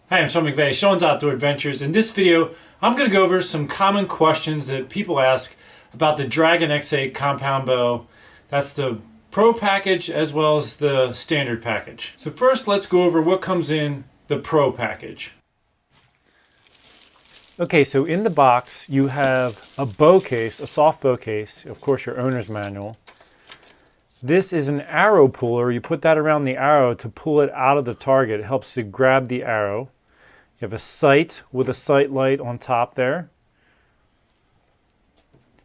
Hi, I'm Sean McVeigh, Sean's Outdoor Adventures. In this video, I'm going to go over some common questions that people ask about the Dragon X8 compound bow. That's the Pro package as well as the standard package. So first, let's go over what comes in the Pro package. Okay, so in the box, you have a bow case, a soft bow case, of course your owner's manual. This is an arrow puller. You put that around the arrow to pull it out of the target. It helps to grab the arrow. You have a sight with a sight light on top there.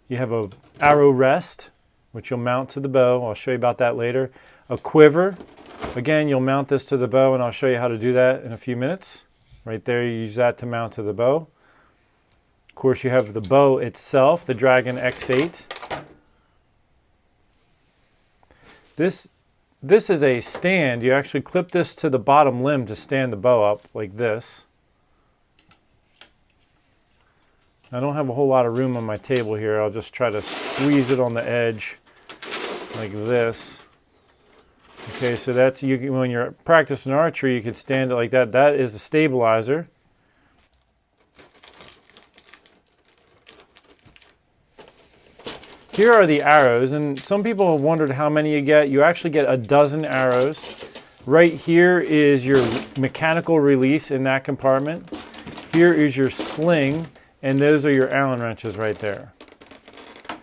You have a arrow rest, which you'll mount to the bow. I'll show you about that later. A quiver. Again, you'll mount this to the bow, and I'll show you how to do that in a few minutes. Right there, you use that to mount to the bow. Of course, you have the bow itself, the Dragon X8. This is a stand. You actually clip this to the bottom limb to stand the bow up like this. I don't have a whole lot of room on my table here. I'll just try to squeeze it on the edge like this. Okay, so that's when you're practicing archery, you can stand it like that. That is the stabilizer. Here are the arrows, and some people have wondered how many you get. You actually get a dozen arrows. Right here is your mechanical release in that compartment. Here is your sling, and those are your Allen wrenches right there.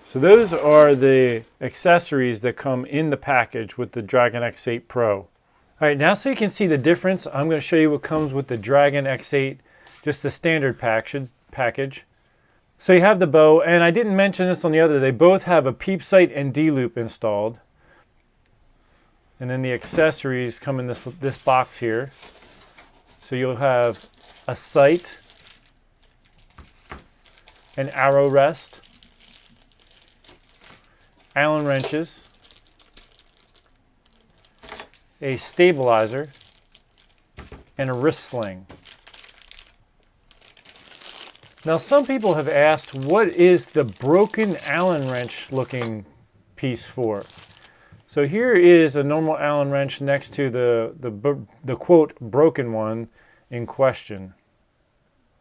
So those are the accessories that come in the package with the Dragon X8 Pro. All right, now so you can see the difference, I'm going to show you what comes with the Dragon X8, just the standard package. So you have the bow, and I didn't mention this on the other. They both have a peep sight and D-loop installed. And then the accessories come in this box here. So you'll have a sight, an arrow rest, Allen wrenches, a stabilizer, and a wrist sling. Now some people have asked, what is the broken Allen wrench looking piece for? So here is a normal Allen wrench next to the quote broken one in question.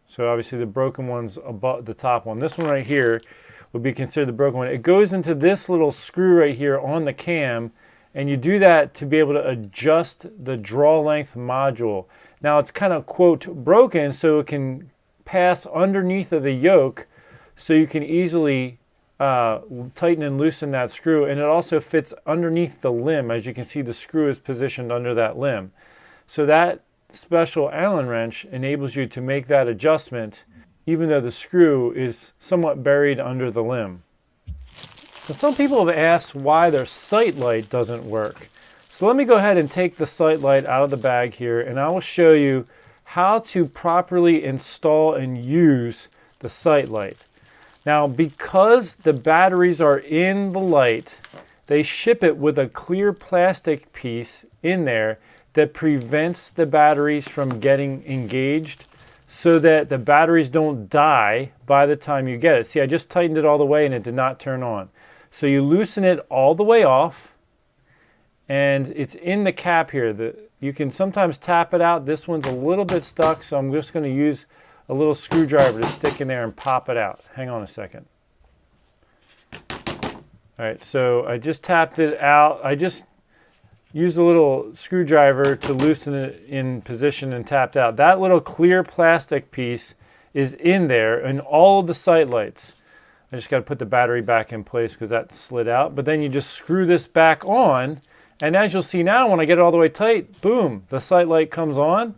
So obviously the broken one's above the top one. This one right here would be considered the broken one. It goes into this little screw right here on the cam, and you do that to be able to adjust the draw length module. Now it's kind of quote broken, so it can pass underneath of the yoke, so you can easily tighten and loosen that screw, and it also fits underneath the limb. As you can see, the screw is positioned under that limb. So that special Allen wrench enables you to make that adjustment even though the screw is somewhat buried under the limb. So some people have asked why their sight light doesn't work. So let me go ahead and take the sight light out of the bag here, and I will show you how to properly install and use the sight light. Now, because the batteries are in the light, they ship it with a clear plastic piece in there that prevents the batteries from getting engaged, so that the batteries don't die by the time you get it. See, I just tightened it all the way and it did not turn on. So you loosen it all the way off, and it's in the cap here. You can sometimes tap it out. This one's a little bit stuck, so I'm just going to use a little screwdriver to stick in there and pop it out. Hang on a second. All right, so I just tapped it out. I just used a little screwdriver to loosen it in position and tapped out. That little clear plastic piece is in there, and all of the sight lights. I just got to put the battery back in place because that slid out. But then you just screw this back on, and as you'll see now, when I get it all the way tight, boom, the sight light comes on,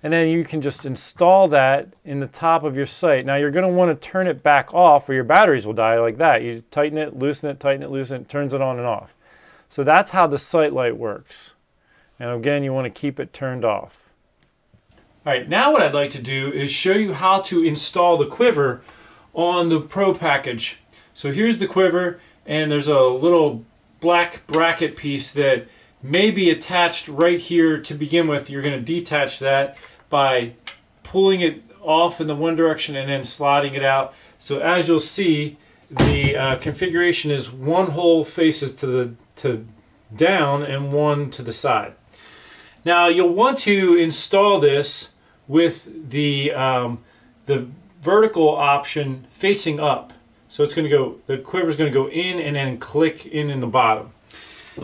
and then you can just install that in the top of your sight. Now you're going to want to turn it back off or your batteries will die like that. You tighten it, loosen it, tighten it, loosen it, turns it on and off. So that's how the sight light works. And again, you want to keep it turned off. All right, now what I'd like to do is show you how to install the quiver on the Pro package. So here's the quiver, and there's a little black bracket piece that may be attached right here to begin with. You're going to detach that by pulling it off in the one direction and then sliding it out. So as you'll see, the configuration is one hole faces to down and one to the side. Now you'll want to install this with the vertical option facing up. So it's going to go, the quiver is going to go in and then click in the bottom.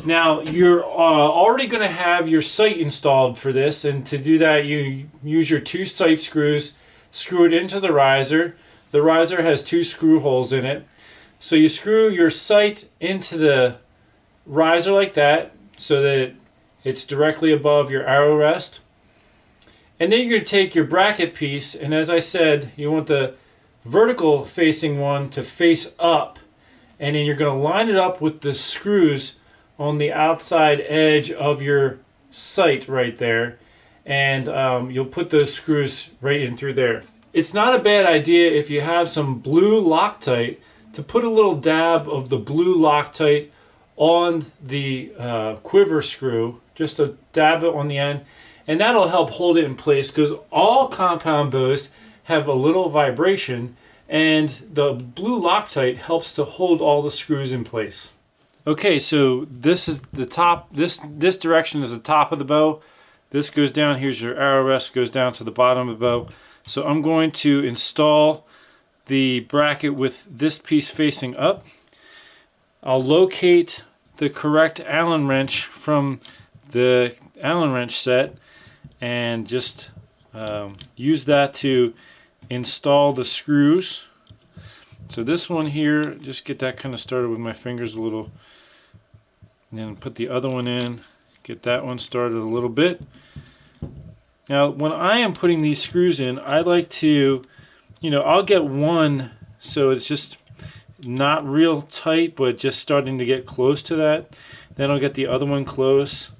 Now you're already going to have your sight installed for this, and to do that you use your 2 sight screws, screw it into the riser. The riser has 2 screw holes in it. So you screw your sight into the riser like that so that it's directly above your arrow rest. And then you're going to take your bracket piece, and as I said, you want the vertical facing one to face up, and then you're going to line it up with the screws on the outside edge of your sight right there, and you'll put those screws right in through there. It's not a bad idea if you have some blue Loctite to put a little dab of the blue Loctite on the quiver screw, just to dab it on the end, and that'll help hold it in place, because all compound bows have a little vibration, and the blue Loctite helps to hold all the screws in place. Okay, so this is the top, this direction is the top of the bow. This goes down, here's your arrow rest, goes down to the bottom of the bow. So I'm going to install the bracket with this piece facing up. I'll locate the correct Allen wrench from the Allen wrench set and just use that to install the screws. So this one here, just get that kind of started with my fingers a little, and then put the other one in, get that one started a little bit. Now when I am putting these screws in, I like to, I'll get one so it's just not real tight but just starting to get close to that. Then I'll get the other one close,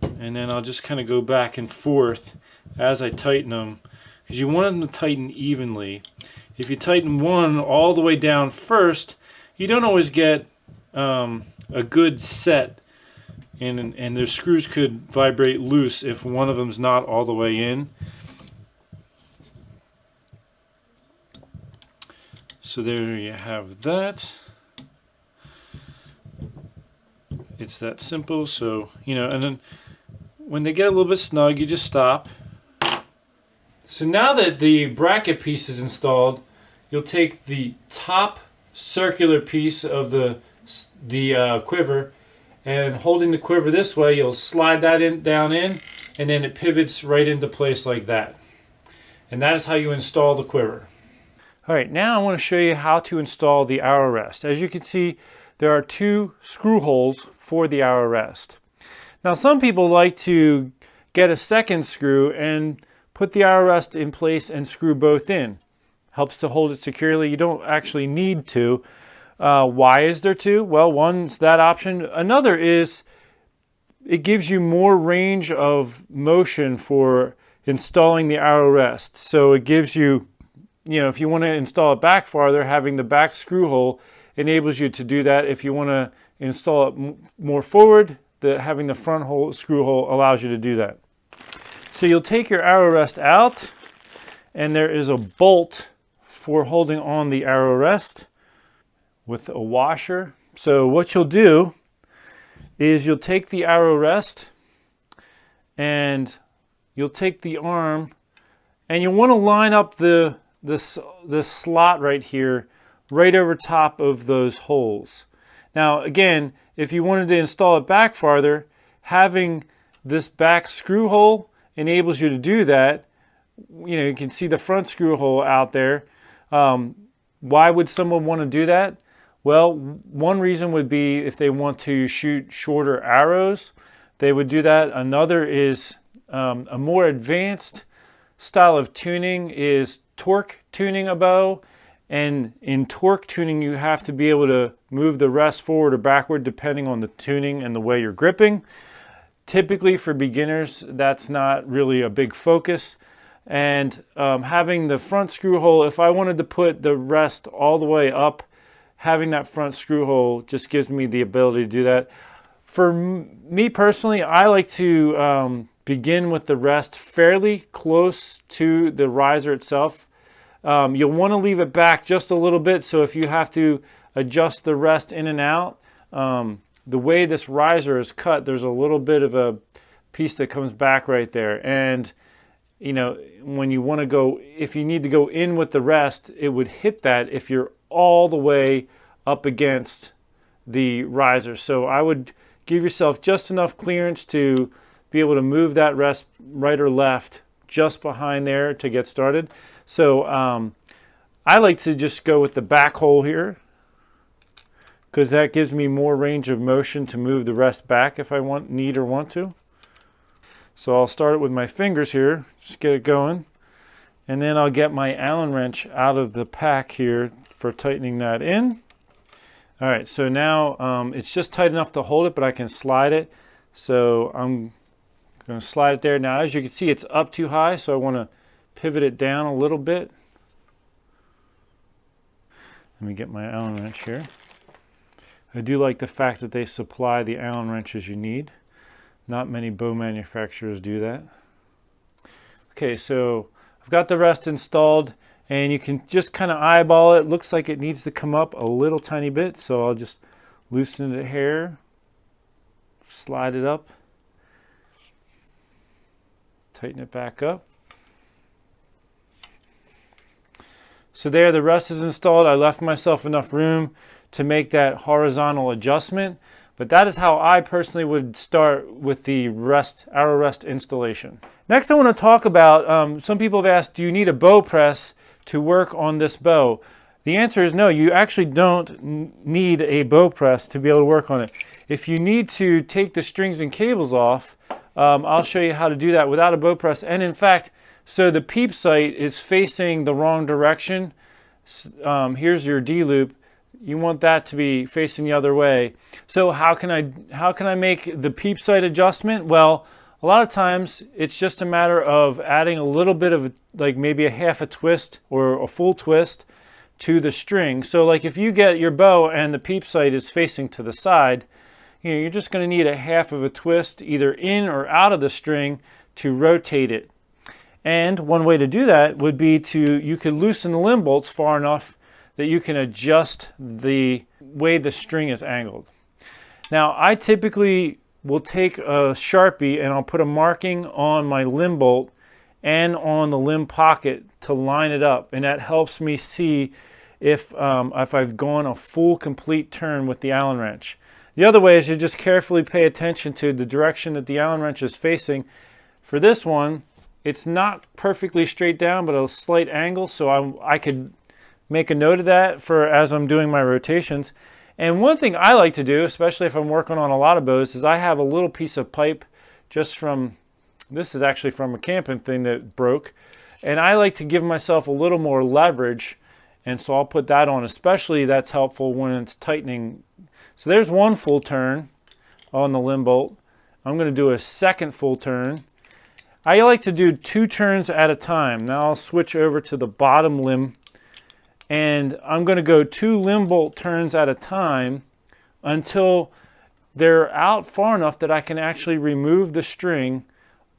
and then I'll just kind of go back and forth as I tighten them, because you want them to tighten evenly. If you tighten one all the way down first, you don't always get a good set, and the screws could vibrate loose if one of them's not all the way in. So there you have that. It's that simple. So, and then when they get a little bit snug, you just stop. So now that the bracket piece is installed, you'll take the top circular piece of the quiver, and holding the quiver this way, you'll slide that down in, and then it pivots right into place like that. And that is how you install the quiver. All right, now I want to show you how to install the arrow rest. As you can see, there are 2 screw holes for the arrow rest. Now some people like to get a second screw and put the arrow rest in place and screw both in. Helps to hold it securely. You don't actually need to. Why is there 2? Well, one's that option. Another is it gives you more range of motion for installing the arrow rest. So it gives you, if you want to install it back farther, having the back screw hole enables you to do that. If you want to install it more forward, having the front screw hole allows you to do that. So you'll take your arrow rest out, and there is a bolt for holding on the arrow rest with a washer. So what you'll do is you'll take the arrow rest and you'll take the arm, and you'll want to line up this slot right here, right over top of those holes. Now again, if you wanted to install it back farther, having this back screw hole enables you to do that. You can see the front screw hole out there. Why would someone want to do that? Well, one reason would be if they want to shoot shorter arrows, they would do that. Another is a more advanced style of tuning is torque tuning a bow. And in torque tuning, you have to be able to move the rest forward or backward depending on the tuning and the way you're gripping. Typically for beginners, that's not really a big focus. And having the front screw hole, if I wanted to put the rest all the way up, having that front screw hole just gives me the ability to do that. For me personally, I like to begin with the rest fairly close to the riser itself. You'll want to leave it back just a little bit, so if you have to adjust the rest in and out, the way this riser is cut, there's a little bit of a piece that comes back right there. And you know, when you want to go, if you need to go in with the rest, it would hit that if you're all the way up against the riser. So I would give yourself just enough clearance to be able to move that rest right or left just behind there to get started. So I like to just go with the back hole here, because that gives me more range of motion to move the rest back if I need or want to. So I'll start it with my fingers here, just get it going. And then I'll get my Allen wrench out of the pack here for tightening that in. All right, so now it's just tight enough to hold it, but I can slide it. So I'm going to slide it there. Now, as you can see, it's up too high, so I want to pivot it down a little bit. Let me get my Allen wrench here. I do like the fact that they supply the Allen wrenches you need. Not many bow manufacturers do that. Okay, so I've got the rest installed, and you can just kind of eyeball it. It looks like it needs to come up a little tiny bit, so I'll just loosen it here, slide it up, tighten it back up. So there, the rest is installed. I left myself enough room to make that horizontal adjustment, but that is how I personally would start with the arrow rest installation. Next, I want to talk about, some people have asked, do you need a bow press to work on this bow? The answer is no, you actually don't need a bow press to be able to work on it. If you need to take the strings and cables off, I'll show you how to do that without a bow press. And in fact, so the peep sight is facing the wrong direction. Here's your D-loop. You want that to be facing the other way. So how can I make the peep sight adjustment? Well, a lot of times it's just a matter of adding a little bit of, like, maybe a half a twist or a full twist to the string. So like if you get your bow and the peep sight is facing to the side, you're just going to need a half of a twist either in or out of the string to rotate it. And one way to do that would be you could loosen the limb bolts far enough that you can adjust the way the string is angled. Now, I typically will take a Sharpie and I'll put a marking on my limb bolt and on the limb pocket to line it up, and that helps me see if I've gone a full complete turn with the Allen wrench. The other way is you just carefully pay attention to the direction that the Allen wrench is facing. For this one, it's not perfectly straight down, but a slight angle, so I could make a note of that for as I'm doing my rotations. And one thing I like to do, especially if I'm working on a lot of bows, is I have a little piece of pipe just from, this is actually from a camping thing that broke, and I like to give myself a little more leverage, and so I'll put that on. Especially that's helpful when it's tightening. So there's one full turn on the limb bolt. I'm going to do a second full turn. I like to do 2 turns at a time. Now I'll switch over to the bottom limb, and I'm going to go 2 limb bolt turns at a time until they're out far enough that I can actually remove the string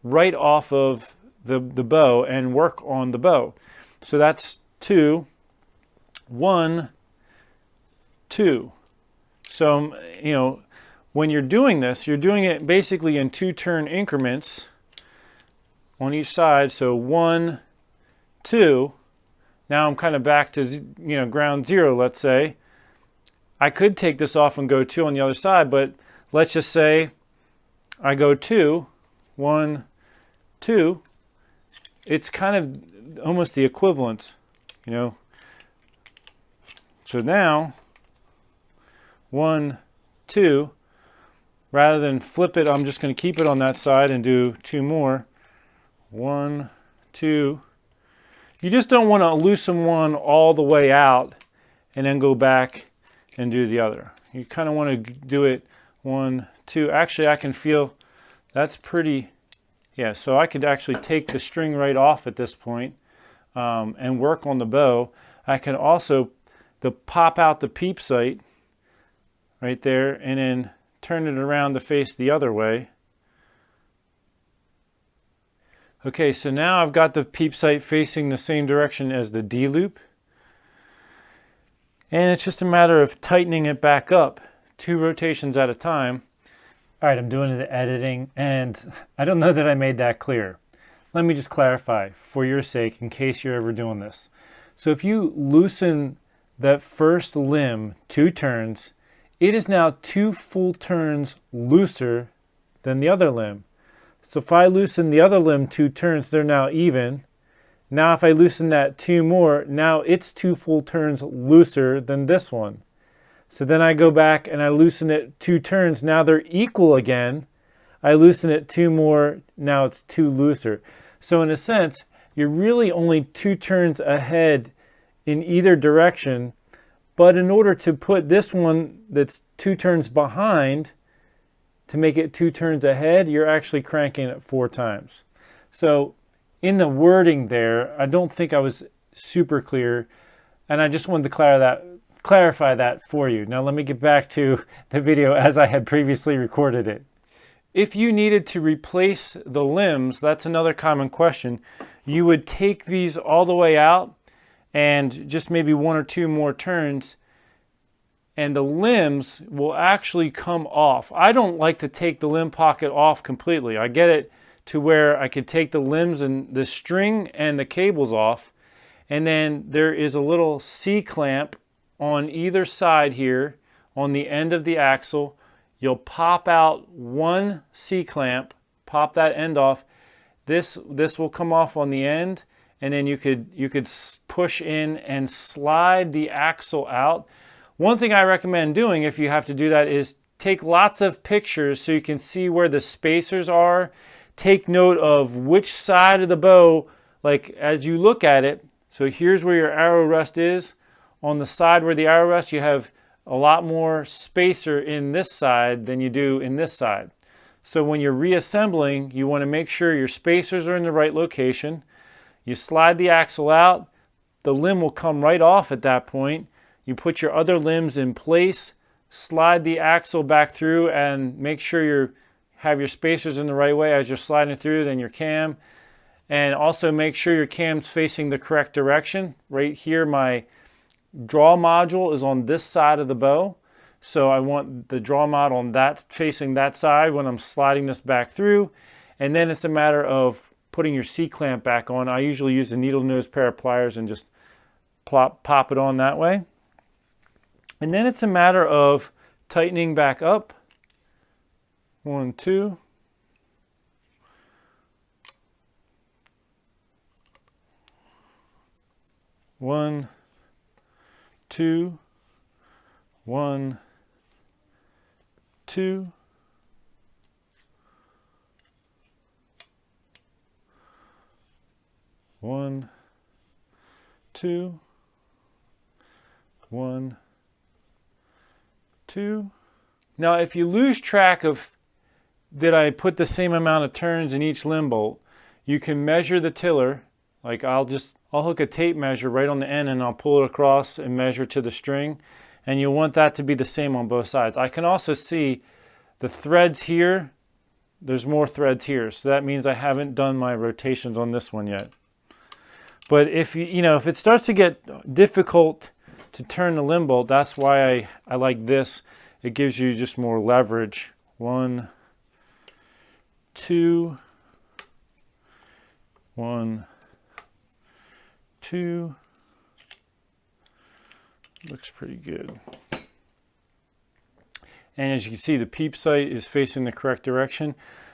right off of the bow and work on the bow. So that's 2, 1, 2. So, you know, when you're doing this, you're doing it basically in 2 turn increments on each side. So 1, 2. Now I'm kind of back to, ground zero, let's say. I could take this off and go 2 on the other side, but let's just say I go 2, 1, 2. It's kind of almost the equivalent, So now, 1, 2. Rather than flip it, I'm just going to keep it on that side and do 2 more. 1, 2. You just don't want to loosen one all the way out and then go back and do the other. You kind of want to do it 1, 2. Actually, I can feel that's pretty, yeah, so I could actually take the string right off at this point, and work on the bow. I can also pop out the peep sight right there and then turn it around to face the other way. Okay, so now I've got the peep sight facing the same direction as the D loop. And it's just a matter of tightening it back up 2 rotations at a time. All right, I'm doing the editing, and I don't know that I made that clear. Let me just clarify for your sake in case you're ever doing this. So if you loosen that first limb 2 turns, it is now 2 full turns looser than the other limb. So if I loosen the other limb 2 turns, they're now even. Now if I loosen that 2 more, now it's 2 full turns looser than this one. So then I go back and I loosen it 2 turns, now they're equal again. I loosen it 2 more, now it's 2 looser. So in a sense, you're really only 2 turns ahead in either direction, but in order to put this one that's 2 turns behind, to make it 2 turns ahead, you're actually cranking it 4 times. So in the wording there, I don't think I was super clear, and I just wanted to clarify that for you. Now let me get back to the video as I had previously recorded it. If you needed to replace the limbs, that's another common question. You would take these all the way out and just maybe 1 or 2 more turns, and the limbs will actually come off. I don't like to take the limb pocket off completely. I get it to where I could take the limbs and the string and the cables off, and then there is a little C-clamp on either side here on the end of the axle. You'll pop out one C-clamp, pop that end off. This will come off on the end, and then you could push in and slide the axle out. One thing I recommend doing if you have to do that is take lots of pictures so you can see where the spacers are. Take note of which side of the bow, like as you look at it. So here's where your arrow rest is. On the side where the arrow rests, you have a lot more spacer in this side than you do in this side. So when you're reassembling, you want to make sure your spacers are in the right location. You slide the axle out, the limb will come right off at that point. You put your other limbs in place, slide the axle back through, and make sure you have your spacers in the right way as you're sliding through, then your cam. And also make sure your cam's facing the correct direction. Right here, my draw module is on this side of the bow, so I want the draw module on that, facing that side when I'm sliding this back through. And then it's a matter of putting your C-clamp back on. I usually use a needle nose pair of pliers and just pop it on that way. And then it's a matter of tightening back up. 1, 2. 1, 2, 1, 2, 1, 2, 1, 2. Now if you lose track of did I put the same amount of turns in each limb bolt, you can measure the tiller. Like I'll hook a tape measure right on the end and I'll pull it across and measure to the string, and you'll want that to be the same on both sides. I can also see the threads here. There's more threads here, so that means I haven't done my rotations on this one yet. But if if it starts to get difficult to turn the limb bolt, that's why I like this. It gives you just more leverage. 1, 2, 1, 2. Looks pretty good. And as you can see, the peep sight is facing the correct direction.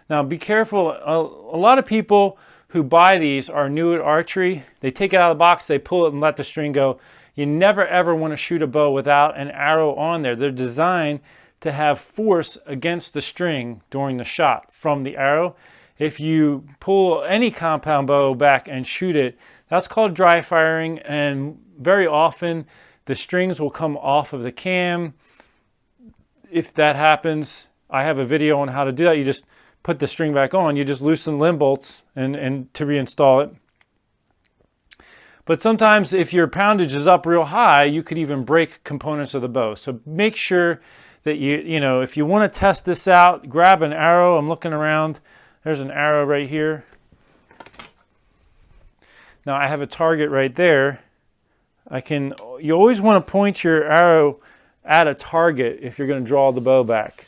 Now be careful, a lot of people who buy these are new at archery. They take it out of the box, they pull it and let the string go. You never ever want to shoot a bow without an arrow on there. They're designed to have force against the string during the shot from the arrow. If you pull any compound bow back and shoot it, that's called dry firing, and very often the strings will come off of the cam. If that happens, I have a video on how to do that. You just put the string back on, you just loosen limb bolts and to reinstall it. But sometimes if your poundage is up real high, you could even break components of the bow. So make sure that if you want to test this out, grab an arrow. I'm looking around. There's an arrow right here. Now I have a target right there. You always want to point your arrow at a target if you're going to draw the bow back.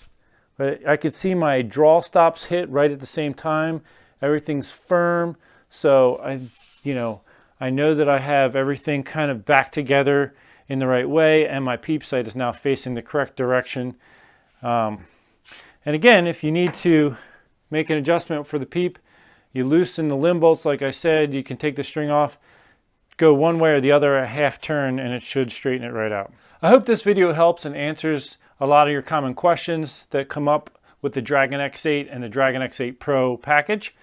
But I could see my draw stops hit right at the same time. Everything's firm. So I know that I have everything kind of back together in the right way, and my peep sight is now facing the correct direction. And again, if you need to make an adjustment for the peep, you loosen the limb bolts like I said. You can take the string off, go one way or the other a half turn, and it should straighten it right out. I hope this video helps and answers a lot of your common questions that come up with the Dragon X8 and the Dragon X8 Pro package.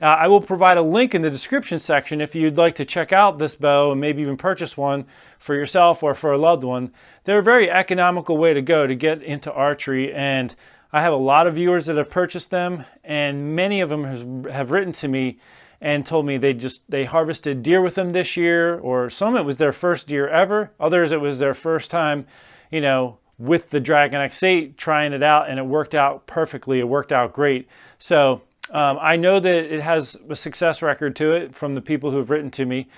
I will provide a link in the description section if you'd like to check out this bow and maybe even purchase one for yourself or for a loved one. They're a very economical way to go to get into archery, and I have a lot of viewers that have purchased them, and many of them have written to me and told me they harvested deer with them this year, or some it was their first deer ever. Others it was their first time, with the Dragon X8 trying it out, and it worked out perfectly. It worked out great. So I know that it has a success record to it from the people who have written to me.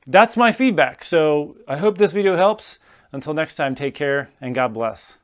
That's my feedback. So I hope this video helps. Until next time, take care and God bless.